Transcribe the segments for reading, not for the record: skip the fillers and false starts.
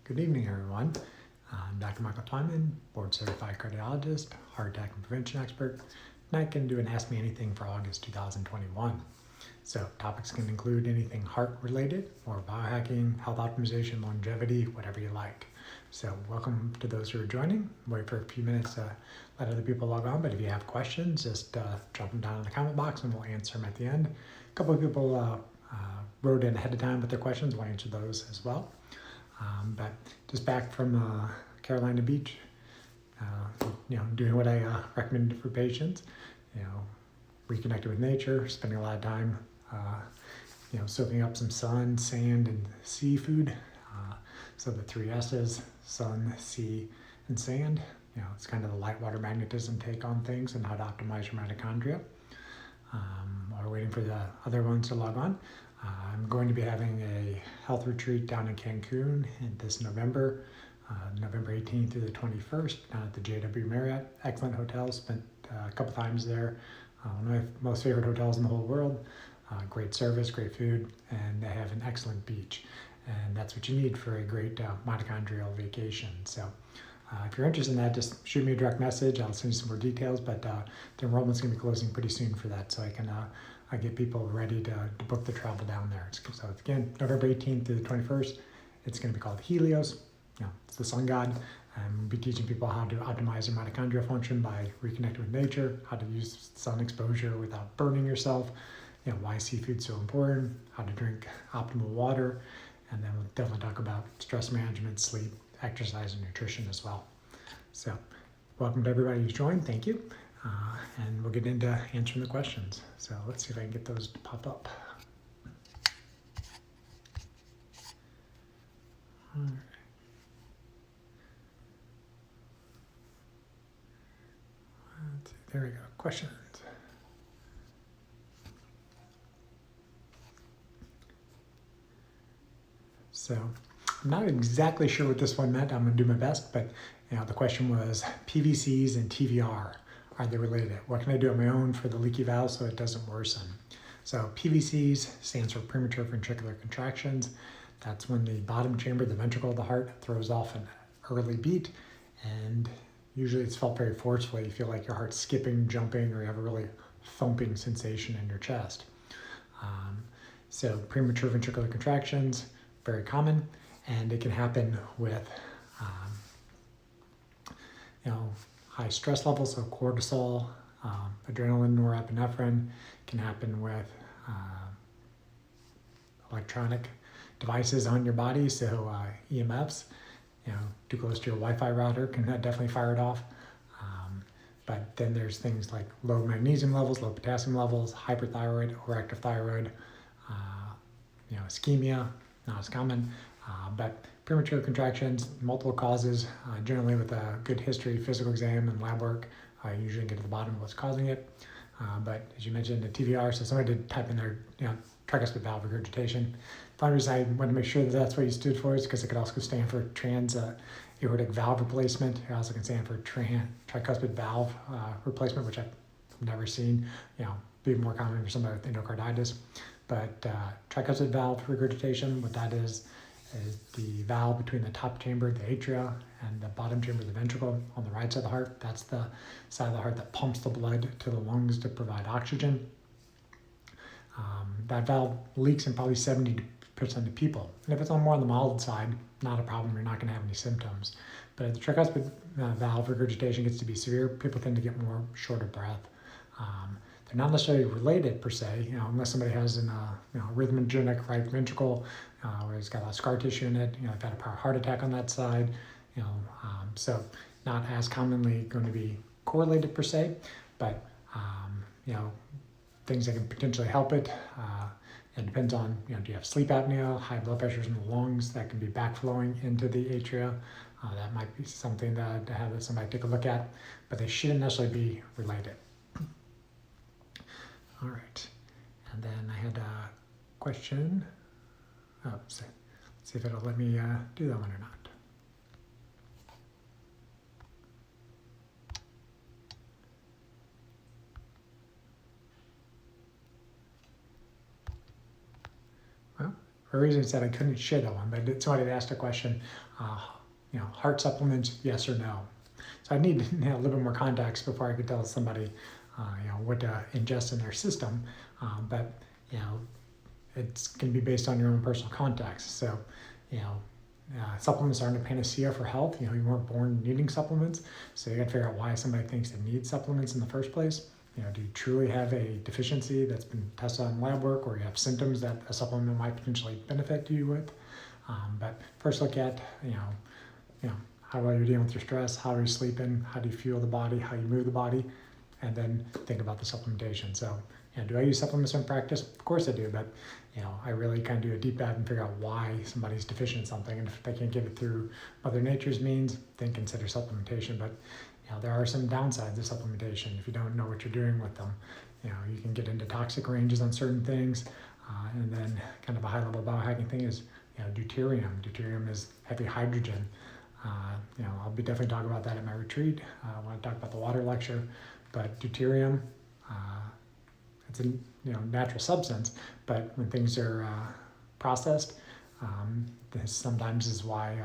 Good evening, everyone. I'm Dr. Michael Twyman, board-certified cardiologist, heart attack and prevention expert, and I can do an Ask Me Anything for August 2021. So topics can include anything heart-related or biohacking, health optimization, longevity, whatever you like. So welcome to those who are joining. Wait for a few minutes to let other people log on, but if you have questions, just drop them down in the comment box and we'll answer them at the end. A couple of people wrote in ahead of time with their questions. We'll answer those as well. But just back from Carolina Beach, doing what I recommend for patients, reconnecting with nature, spending a lot of time, soaking up some sun, sand, and seafood. So the 3 S's, sun, sea, and sand. It's kind of the light water magnetism take on things and how to optimize your mitochondria. While we're waiting for the other ones to log on, I'm going to be having a health retreat down in Cancun this November, November 18th through the 21st, down at the JW Marriott. Excellent hotel, spent a couple times there. One of my most favorite hotels in the whole world. Great service, great food, and they have an excellent beach. And that's what you need for a great mitochondrial vacation. So if you're interested in that, just shoot me a direct message. I'll send you some more details, but the enrollment's going to be closing pretty soon for that, so I can get people ready to book the travel down there. So again, November 18th through the 21st, it's going to be called Helios. It's the sun god. We'll be teaching people how to optimize their mitochondrial function by reconnecting with nature, how to use sun exposure without burning yourself, why seafood's so important, how to drink optimal water, and then we'll definitely talk about stress management, sleep, exercise, and nutrition as well. So welcome to everybody who's joined. Thank you. And we'll get into answering the questions. So let's see if I can get those to pop up. All right. Let's see. There we go. Questions. So I'm not exactly sure what this one meant. I'm going to do my best, but the question was PVCs and TVR. Are they related? What can I do on my own for the leaky valve so it doesn't worsen? So PVCs stands for premature ventricular contractions. That's when the bottom chamber, the ventricle of the heart, throws off an early beat, and usually it's felt very forcefully. You feel like your heart's skipping, jumping, or you have a really thumping sensation in your chest. So premature ventricular contractions, very common, and it can happen with high stress levels, so cortisol, adrenaline, norepinephrine. Can happen with electronic devices on your body, so EMFs, too close to your Wi-Fi router can definitely fire it off. But then there's things like low magnesium levels, low potassium levels, hyperthyroid, overactive thyroid, ischemia, not as common, but premature contractions, multiple causes, generally with a good history, physical exam, and lab work, usually get to the bottom of what's causing it. But as you mentioned, the TVR, so somebody did type in there, tricuspid valve regurgitation. The only reason I wanted to make sure that that's what you stood for is because it could also stand for trans aortic valve replacement. It also can stand for tricuspid valve replacement, which I've never seen. Be more common for somebody with endocarditis. But tricuspid valve regurgitation, what that is the valve between the top chamber, the atria, and the bottom chamber, the ventricle, on the right side of the heart. That's the side of the heart that pumps the blood to the lungs to provide oxygen. That valve leaks in probably 70% of people. And if it's more on the mild side, not a problem, you're not going to have any symptoms. But if the tricuspid valve regurgitation gets to be severe, people tend to get more short of breath. They're not necessarily related per se, unless somebody has an arrhythmogenic right ventricle, where it's got a lot of scar tissue in it. They've had a heart attack on that side. So not as commonly going to be correlated per se, but things that can potentially help it. It depends on, do you have sleep apnea, high blood pressures in the lungs that can be backflowing into the atria? That might be something to have somebody take a look at, but they shouldn't necessarily be related. All right, and then I had a question. Let's see if it'll let me do that one or not. Well, originally said I couldn't share that one, but somebody had asked a question, heart supplements, yes or no? So I need a little bit more context before I could tell somebody, what to ingest in their system. But it's going to be based on your own personal context. So, supplements aren't a panacea for health. You weren't born needing supplements. So you got to figure out why somebody thinks they need supplements in the first place. Do you truly have a deficiency that's been tested on lab work, or you have symptoms that a supplement might potentially benefit you with? But first look at, how well you're dealing with your stress, how are you sleeping, how do you fuel the body, how you move the body, and then think about the supplementation. So, do I use supplements in practice? Of course I do, but I really kind of do a deep dive and figure out why somebody's deficient in something. And if they can't get it through Mother Nature's means, then consider supplementation. But there are some downsides of supplementation if you don't know what you're doing with them. You can get into toxic ranges on certain things. And then kind of a high level biohacking thing is, deuterium. Deuterium is heavy hydrogen. I'll be definitely talking about that at my retreat. I want to talk about the water lecture, but deuterium, it's a natural substance, but when things are processed, this sometimes is why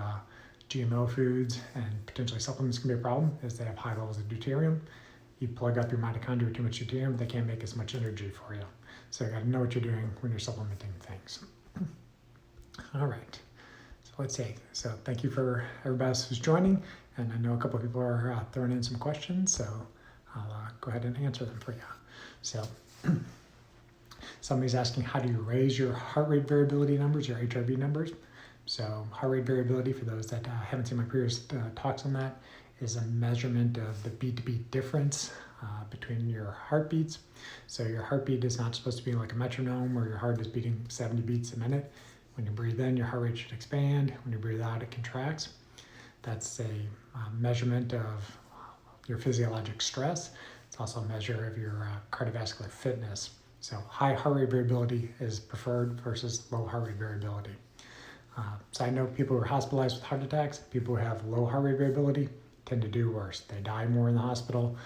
GMO foods and potentially supplements can be a problem, is they have high levels of deuterium. You plug up your mitochondria with too much deuterium, they can't make as much energy for you. So you got to know what you're doing when you're supplementing things. All right, so let's see. So thank you for everybody else who's joining, and I know a couple of people are throwing in some questions, so I'll go ahead and answer them for you. So somebody's asking, how do you raise your heart rate variability numbers, your HRV numbers? So heart rate variability, for those that haven't seen my previous talks on that, is a measurement of the beat to beat difference between your heartbeats. So your heartbeat is not supposed to be like a metronome where your heart is beating 70 beats a minute. When you breathe in, your heart rate should expand. When you breathe out, it contracts. That's a measurement of your physiologic stress. It's also a measure of your cardiovascular fitness. So high heart rate variability is preferred versus low heart rate variability. So I know people who are hospitalized with heart attacks, people who have low heart rate variability tend to do worse. They die more in the hospital,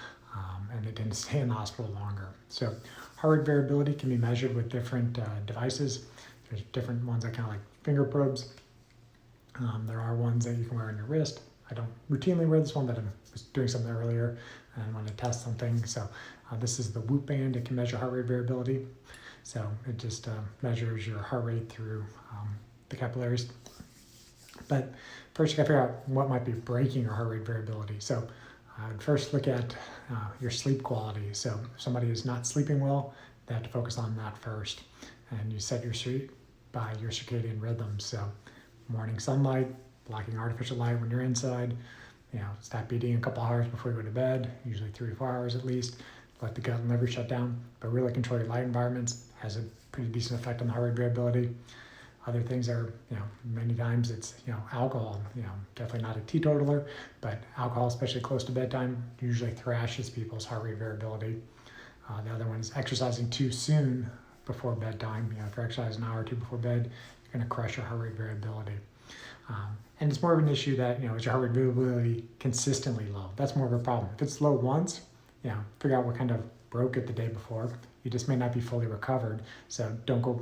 and they tend to stay in the hospital longer. So heart rate variability can be measured with different devices. There's different ones that kind of like finger probes. There are ones that you can wear on your wrist. I don't routinely wear this one, but I was doing something earlier and I want to test something. So this is the Whoop band. It can measure heart rate variability. So it just measures your heart rate through the capillaries. But first you got to figure out what might be breaking your heart rate variability. So I would first look at your sleep quality. So if somebody is not sleeping well, they have to focus on that first. And you set your sleep by your circadian rhythm. So morning sunlight, blocking artificial light when you're inside, stop eating a couple hours before you go to bed, usually 3 or 4 hours at least. Let the gut and liver shut down, but really control your light environments. Has a pretty decent effect on the heart rate variability. Other things are, many times it's, alcohol. Definitely not a teetotaler, but alcohol, especially close to bedtime, usually thrashes people's heart rate variability. The other one is exercising too soon before bedtime. If you exercise an hour or two before bed, you're going to crush your heart rate variability. And it's more of an issue that, is your heart rate variability consistently low? That's more of a problem. If it's low once, figure out what kind of broke it the day before. You just may not be fully recovered. So don't go,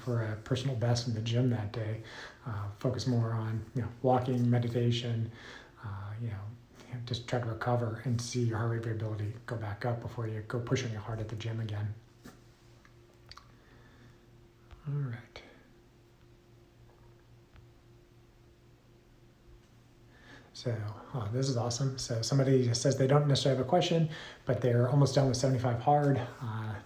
for a personal best in the gym that day. Focus more on, walking, meditation, just try to recover and see your heart rate variability go back up before you go pushing your heart at the gym again. All right. So this is awesome. So somebody says they don't necessarily have a question, but they're almost done with 75 hard.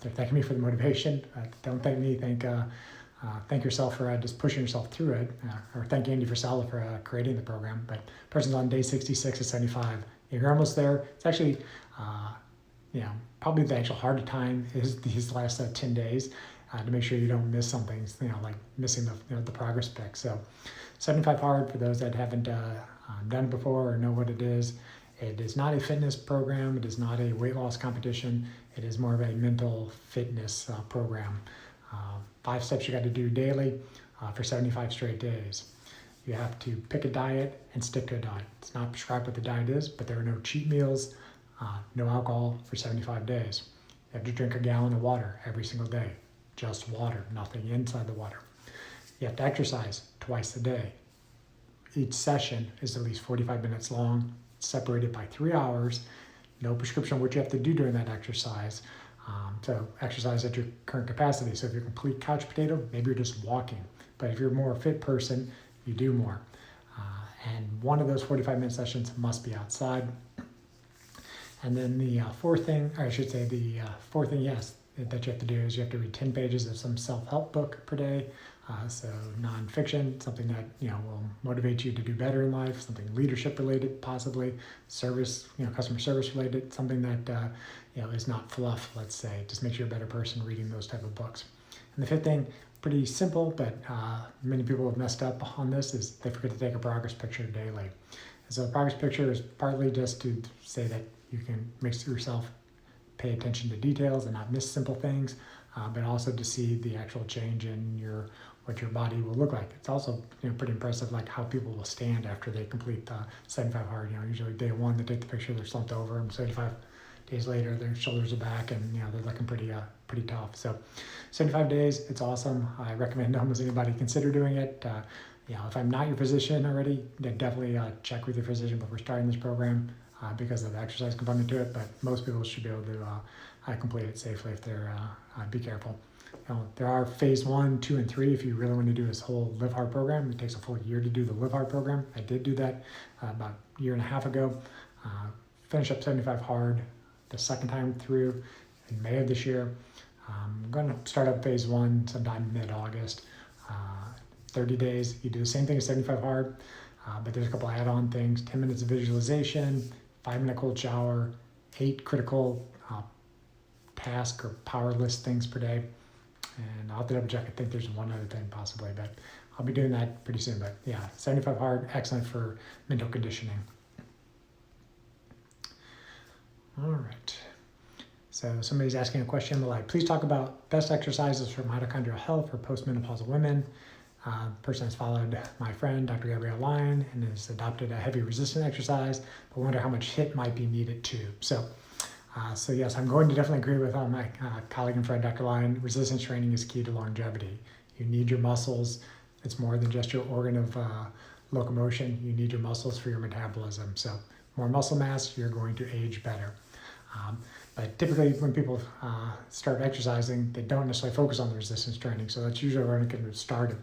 They're thanking me for the motivation. Don't thank me. Thank yourself for just pushing yourself through it, or thank Andy Frisella for creating the program. But person's on day 66 of 75. If you're almost there, it's actually, probably the actual hard time is these last 10 days to make sure you don't miss something, like missing the progress pick. So 75 hard, for those that haven't done it before or know what it is not a fitness program. It is not a weight loss competition. It is more of a mental fitness program. 5 steps you got to do daily for 75 straight days. You have to pick a diet and stick to a diet. It's not prescribed what the diet is, but there are no cheat meals, no alcohol for 75 days. You have to drink a gallon of water every single day. Just water, nothing inside the water. You have to exercise twice a day. Each session is at least 45 minutes long, separated by 3 hours. No prescription of what you have to do during that exercise. So exercise at your current capacity. So if you're a complete couch potato, maybe you're just walking. But if you're a more fit person, you do more. And one of those 45-minute sessions must be outside. And then the fourth thing, yes, that you have to do is you have to read 10 pages of some self-help book per day. So nonfiction, something that will motivate you to do better in life, something leadership related, possibly service, customer service related, something that is not fluff. Let's say, just makes you a better person reading those type of books. And the fifth thing, pretty simple, but many people have messed up on this, is they forget to take a progress picture daily. And so the progress picture is partly just to say that you can make yourself pay attention to details and not miss simple things, but also to see the actual change in what your body will look like. It's also pretty impressive, like how people will stand after they complete 75 hard. Usually day one they take the picture, they're slumped over, and 75 days later their shoulders are back and they're looking pretty tough. So 75 days, it's awesome. I recommend almost anybody consider doing it. If I'm not your physician already, then definitely check with your physician before starting this program because of the exercise component to it. But most people should be able to complete it safely if they're be careful. There are phase 1, 2, and 3 if you really want to do this whole Live Hard program. It takes a full year to do the Live Hard program. I did do that about a year and a half ago. Finish up 75 hard the second time through in May of this year. I'm going to start up phase 1 sometime mid-August. 30 days, you do the same thing as 75 hard, but there's a couple add-on things: 10 minutes of visualization, 5-minute cold shower, 8 critical task or power list things per day. And I'll have to double check. I think there's one other thing possibly, but I'll be doing that pretty soon. But yeah, 75 hard, excellent for mental conditioning. All right. So somebody's asking a question like, please talk about best exercises for mitochondrial health for postmenopausal women. Person has followed my friend, Dr. Gabrielle Lyon, and has adopted a heavy resistance exercise, but wonder how much HIIT might be needed too. So yes, I'm going to definitely agree with my colleague and friend, Dr. Lyon. Resistance training is key to longevity. You need your muscles. It's more than just your organ of locomotion. You need your muscles for your metabolism. So more muscle mass, you're going to age better. But typically when people start exercising, they don't necessarily focus on the resistance training. So that's usually where I get started.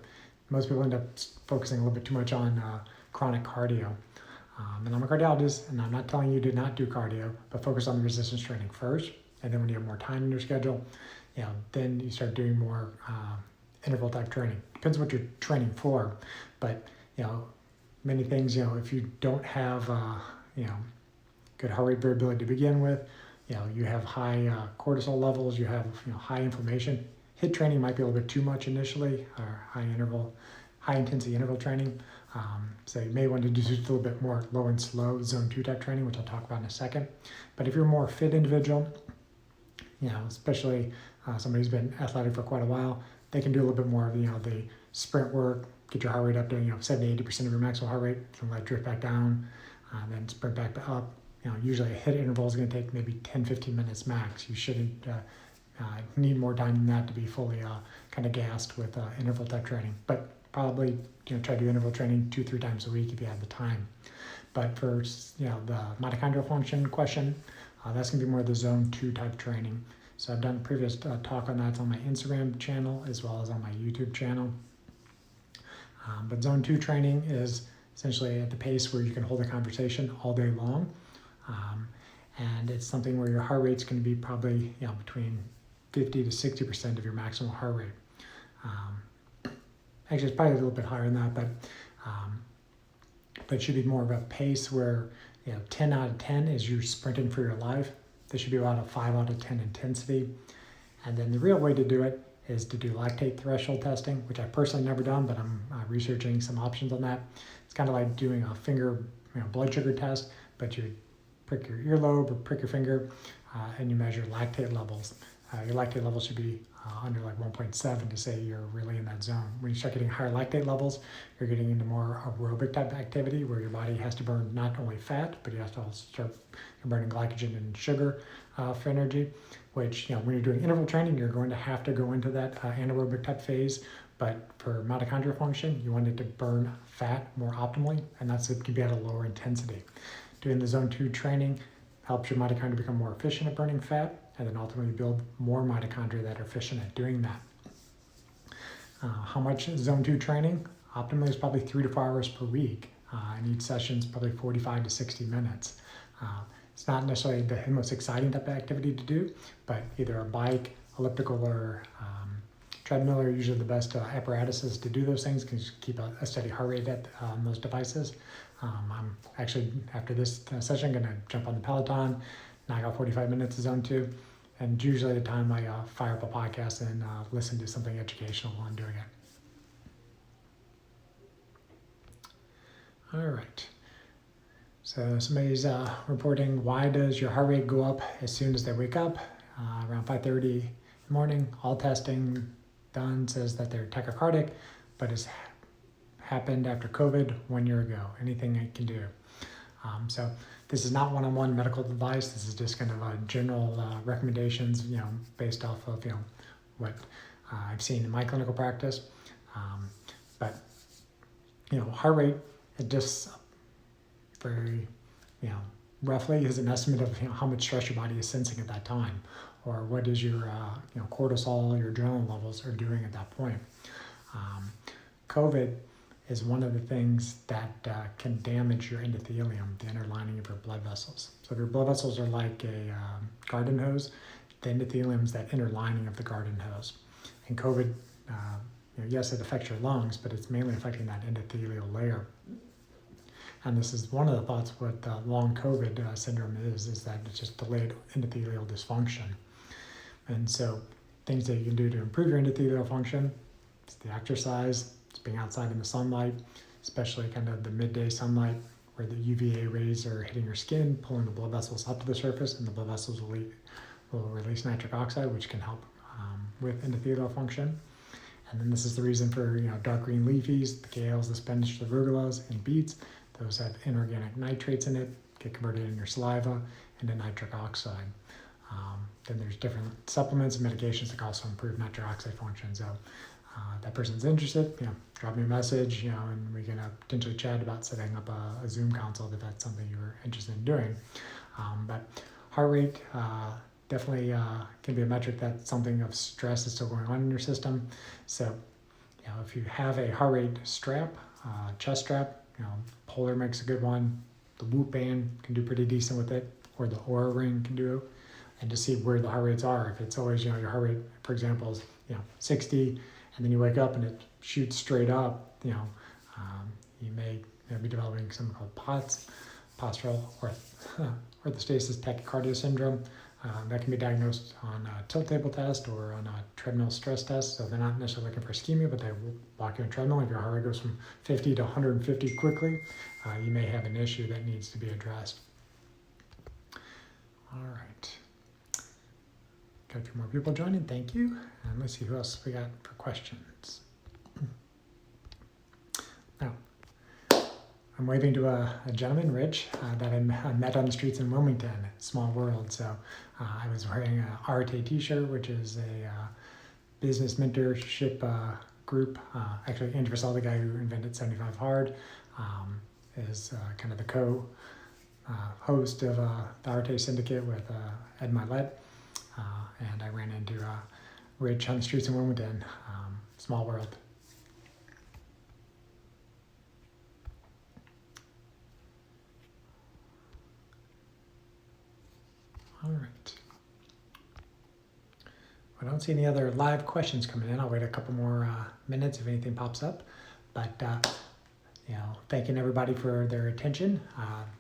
Most people end up focusing a little bit too much on chronic cardio. And I'm a cardiologist, and I'm not telling you to not do cardio, but focus on the resistance training first. And then when you have more time in your schedule, then you start doing more interval type training. Depends what you're training for, but many things, if you don't have good heart rate variability to begin with, you have high cortisol levels, you have high inflammation. HIIT training might be a little bit too much initially, or high intensity interval training. So you may want to do just a little bit more low and slow zone 2 type training, which I'll talk about in a second. But if you're a more fit individual, especially somebody who's been athletic for quite a while, they can do a little bit more of the sprint work, get your heart rate up to 70, 80% of your maximum heart rate, and let it drift back down, then sprint back up. Usually a HIIT interval is going to take maybe 10, 15 minutes max. You shouldn't need more time than that to be fully kind of gassed with interval type training. But probably try to do interval training 2-3 times a week if you have the time. But for the mitochondrial function question, that's going to be more the zone 2 type training. So I've done a previous talk on that. It's on my Instagram channel as well as on my YouTube channel. But zone 2 training is essentially at the pace where you can hold a conversation all day long. And it's something where your heart rate's going to be probably between 50 to 60% of your maximum heart rate. Actually, it's probably a little bit higher than that, but it should be more of a pace where 10 out of 10 is you sprinting for your life. There should be about a 5 out of 10 intensity. And then the real way to do it is to do lactate threshold testing, which I've personally never done, but I'm researching some options on that. It's kind of like doing a finger blood sugar test, but you prick your earlobe or prick your finger and you measure lactate levels. Your lactate levels should be under like 1.7 to say you're really in that zone. When you start getting higher lactate levels, you're getting into more aerobic type activity where your body has to burn not only fat, but you have to also start burning glycogen and sugar for energy, which when you're doing interval training, you're going to have to go into that anaerobic type phase. But for mitochondrial function, you want it to burn fat more optimally, and that's it can be at a lower intensity. Doing the zone 2 training helps your mitochondria become more efficient at burning fat, and then ultimately build more mitochondria that are efficient at doing that. How much zone 2 training? Optimally is probably 3 to 4 hours per week, and each session is probably 45 to 60 minutes. It's not necessarily the most exciting type of activity to do, but either a bike, elliptical, or treadmill are usually the best apparatuses to do those things because you keep a steady heart rate at those devices. I'm actually, after this session, going to jump on the Peloton, knock out 45 minutes of zone 2, and usually the time I fire up a podcast and listen to something educational while I'm doing it. All right. So somebody's reporting, why does your heart rate go up as soon as they wake up? Around 5:30 in the morning, all testing done says that they're tachycardic, but it's happened after COVID 1 year ago. Anything I can do? So this is not one-on-one medical advice. This is just kind of a general recommendations, based off of what I've seen in my clinical practice. But heart rate, it just very roughly is an estimate of how much stress your body is sensing at that time, or what is your cortisol, your adrenaline levels are doing at that point. COVID is one of the things that can damage your endothelium, the inner lining of your blood vessels. So if your blood vessels are like a garden hose, the endothelium is that inner lining of the garden hose. And COVID, yes, it affects your lungs, but it's mainly affecting that endothelial layer. And this is one of the thoughts what long COVID syndrome is that it's just delayed endothelial dysfunction. And so things that you can do to improve your endothelial function, it's the exercise, it's being outside in the sunlight, especially kind of the midday sunlight where the UVA rays are hitting your skin, pulling the blood vessels up to the surface, and the blood vessels will release nitric oxide, which can help with endothelial function. And then this is the reason for dark green leafies, the kales, the spinach, the rugulas, and beets. Those have inorganic nitrates in it, get converted in your saliva into nitric oxide. Then there's different supplements and medications that can also improve nitric oxide function. So that person's interested, drop me a message, and we can potentially chat about setting up a Zoom consult if that's something you're interested in doing. But heart rate definitely can be a metric that something of stress is still going on in your system. So, if you have a heart rate strap, chest strap, Polar makes a good one. The Whoop band can do pretty decent with it, or the Oura ring can do, and to see where the heart rates are. If it's always, your heart rate, for example, is 60, and then you wake up and it shoots straight up, you may be developing something called postural orthostasis tachycardia syndrome. That can be diagnosed on a tilt table test or on a treadmill stress test. So they're not necessarily looking for ischemia, but they will walk you on a treadmill. If your heart rate goes from 50 to 150 quickly, you may have an issue that needs to be addressed. All right. Got a few more people joining. Thank you. And let's see who else we got for questions. Now, I'm waving to a gentleman, Rich, that I met on the streets in Wilmington, small world. So I was wearing a RTA t-shirt, which is a business mentorship group. Actually, Andrew Vassell, the guy who invented 75 Hard, is kind of the co-host of the RTA Syndicate with Ed Milet. And I ran into Rich on the streets in Wilmington, small world. All right. I don't see any other live questions coming in. I'll wait a couple more minutes if anything pops up. But thanking everybody for their attention.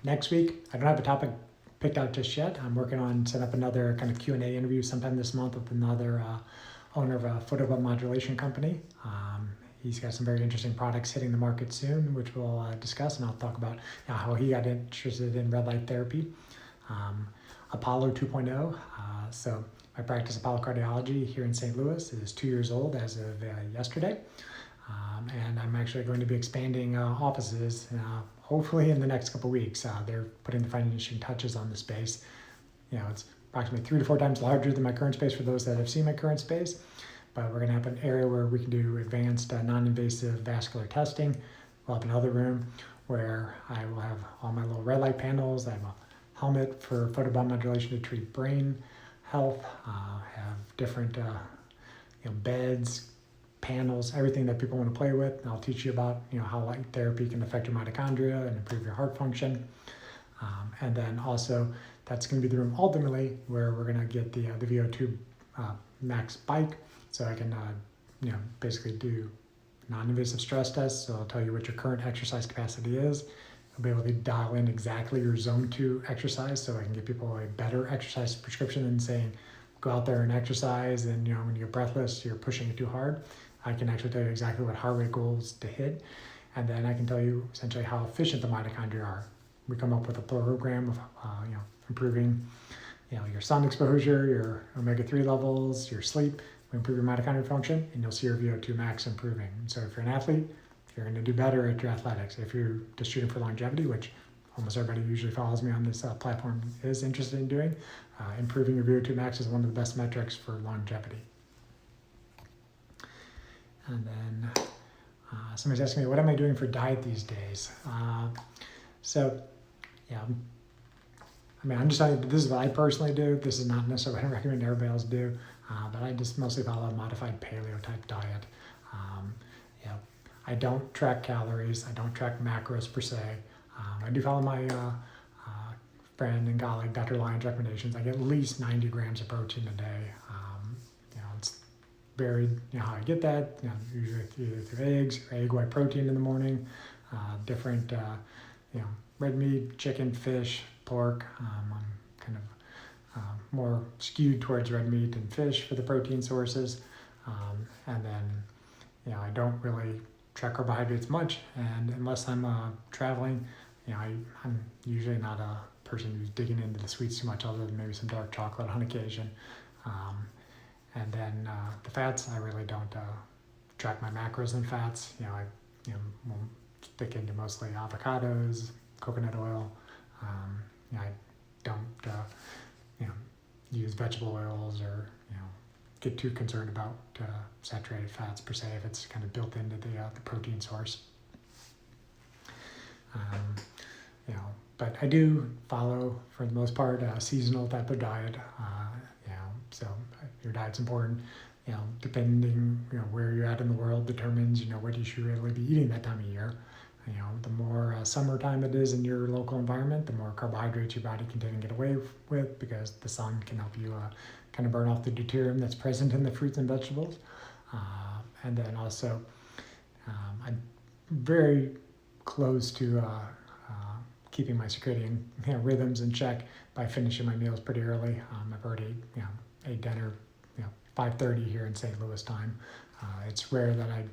Next week, I don't have a topic picked out just yet. I'm working on setting up another kind of Q&A interview sometime this month with another owner of a photobomodulation company. He's got some very interesting products hitting the market soon, which we'll discuss, and I'll talk about how he got interested in red light therapy. Apollo 2.0. So I practice Apollo Cardiology here in St. Louis. It is 2 years old as of yesterday. And I'm actually going to be expanding offices hopefully in the next couple of weeks. They're putting the finishing touches on the space. It's approximately 3 to 4 times larger than my current space for those that have seen my current space. but we're going to have an area where we can do advanced non-invasive vascular testing. We'll have another room where I will have all my little red light panels. I have a helmet for photobiomodulation to treat brain health. Have different beds, panels, everything that people want to play with. And I'll teach you about how light therapy can affect your mitochondria and improve your heart function. And then also that's going to be the room ultimately where we're going to get the VO2 max bike, so I can basically do non-invasive stress tests. So I'll tell you what your current exercise capacity is. I'll be able to dial in exactly your zone 2 exercise, so I can give people a better exercise prescription than saying go out there and exercise and when you're breathless you're pushing it too hard. I can actually tell you exactly what heart rate goals to hit, and then I can tell you essentially how efficient the mitochondria are. We come up with a program of improving your sun exposure, your omega-3 levels, your sleep. We improve your mitochondrial function, and you'll see your VO2 max improving. So if you're an athlete, you're going to do better at your athletics. If you're just shooting for longevity, which almost everybody who usually follows me on this platform is interested in doing, improving your VO2 max is one of the best metrics for longevity. And then somebody's asking me, what am I doing for diet these days? I'm just telling you, this is what I personally do. This is not necessarily what I recommend everybody else do, but I just mostly follow a modified paleo type diet. I don't track calories. I don't track macros per se. I do follow my friend and colleague, Dr. Lyon's recommendations. I get at least 90 grams of protein a day. It's varied, how I get that, usually either through eggs or egg white protein in the morning, different, red meat, chicken, fish, pork. I'm kind of more skewed towards red meat and fish for the protein sources. And then, I don't really track carbohydrates much, and unless I'm traveling, I'm usually not a person who's digging into the sweets too much, other than maybe some dark chocolate on occasion. And then the fats, I really don't track my macros in fats. I will stick into mostly avocados, coconut oil. I don't use vegetable oils or get too concerned about saturated fats per se if it's kind of built into the protein source. But I do follow, for the most part, a seasonal type of diet. So your diet's important. Depending where you're at in the world determines what you should really be eating that time of year. The more summertime it is in your local environment, the more carbohydrates your body can tend to get away with, because the sun can help you kind of burn off the deuterium that's present in the fruits and vegetables. And then also, I'm very close to keeping my circadian rhythms in check by finishing my meals pretty early. I've already ate dinner 5:30 here in St. Louis time. It's rare that I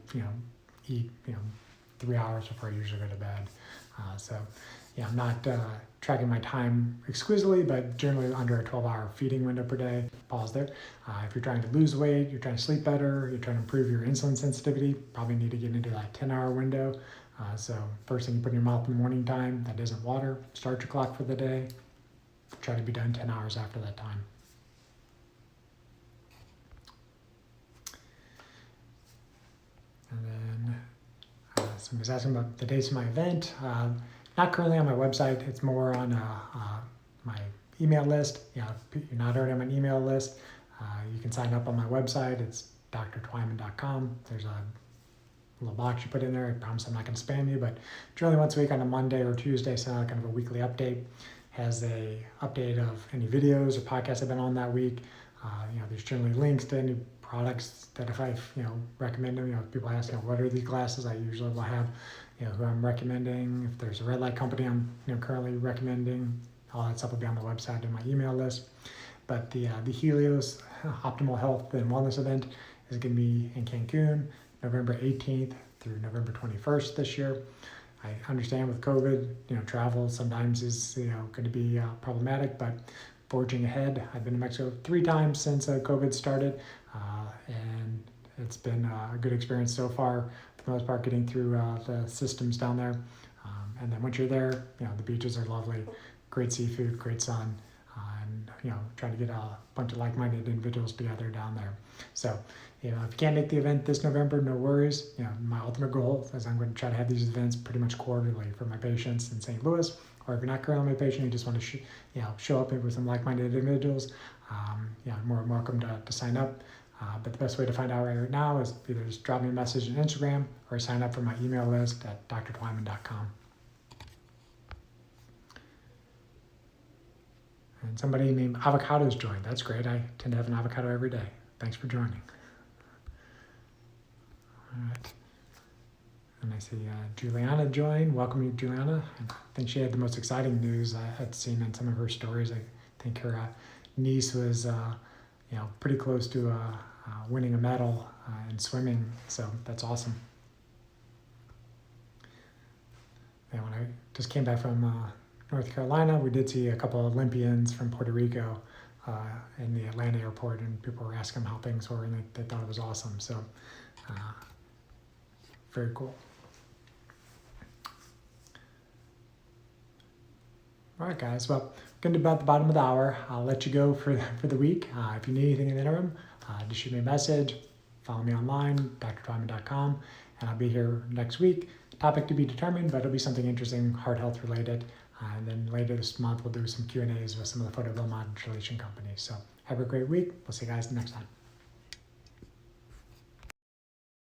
eat 3 hours before I usually go to bed. I'm not tracking my time exquisitely, but generally under a 12-hour feeding window per day. Pause there. If you're trying to lose weight, you're trying to sleep better, you're trying to improve your insulin sensitivity, probably need to get into that 10-hour window. So first thing you put in your mouth in the morning time, that isn't water. Start your clock for the day. Try to be done 10 hours after that time. And then somebody's asking about the dates of my event. Not currently on my website. It's more on my email list. If you're not already on my email list, you can sign up on my website. It's drtwyman.com. There's a little box you put in there. I promise I'm not going to spam you, but generally once a week on a Monday or Tuesday, send out kind of a weekly update. Has a update of any videos or podcasts I've been on that week. There's generally links to any products that if I've recommend them. If people ask what are these glasses, I usually will have who I'm recommending. If there's a red light company I'm currently recommending, all that stuff will be on the website and my email list. But the Helios Optimal Health and Wellness event is going to be in Cancun, November 18th through November 21st this year. I understand with COVID, travel sometimes is going to be problematic, but forging ahead. I've been to Mexico 3 times since COVID started, and it's been a good experience so far. For the most part, getting through the systems down there. And then once you're there, the beaches are lovely, great seafood, great sun, and try to get a bunch of like-minded individuals together down there. So, if you can't make the event this November, no worries. My ultimate goal is I'm going to try to have these events pretty much quarterly for my patients in St. Louis. Or if you're not currently a patient, you just want to show up with some like-minded individuals, you're more than welcome to sign up. But the best way to find out right now is either just drop me a message on Instagram or sign up for my email list at drtwyman.com. And somebody named Avocados joined. That's great. I tend to have an avocado every day. Thanks for joining. All right. And I see Juliana joined. Welcome, Juliana. I think she had the most exciting news I had seen in some of her stories. I think her niece was, pretty close to winning a medal in swimming. So that's awesome. And when I just came back from North Carolina, we did see a couple of Olympians from Puerto Rico in the Atlanta airport, and people were asking them how things were, and they thought it was awesome. So very cool. All right, guys. Well, we're going to be about the bottom of the hour. I'll let you go for the week. If you need anything in the interim, just shoot me a message. Follow me online, drtwyman.com, and I'll be here next week. Topic to be determined, but it'll be something interesting, heart health related. And then later this month, we'll do some Q&As with some of the photobiomodulation companies. So have a great week. We'll see you guys next time.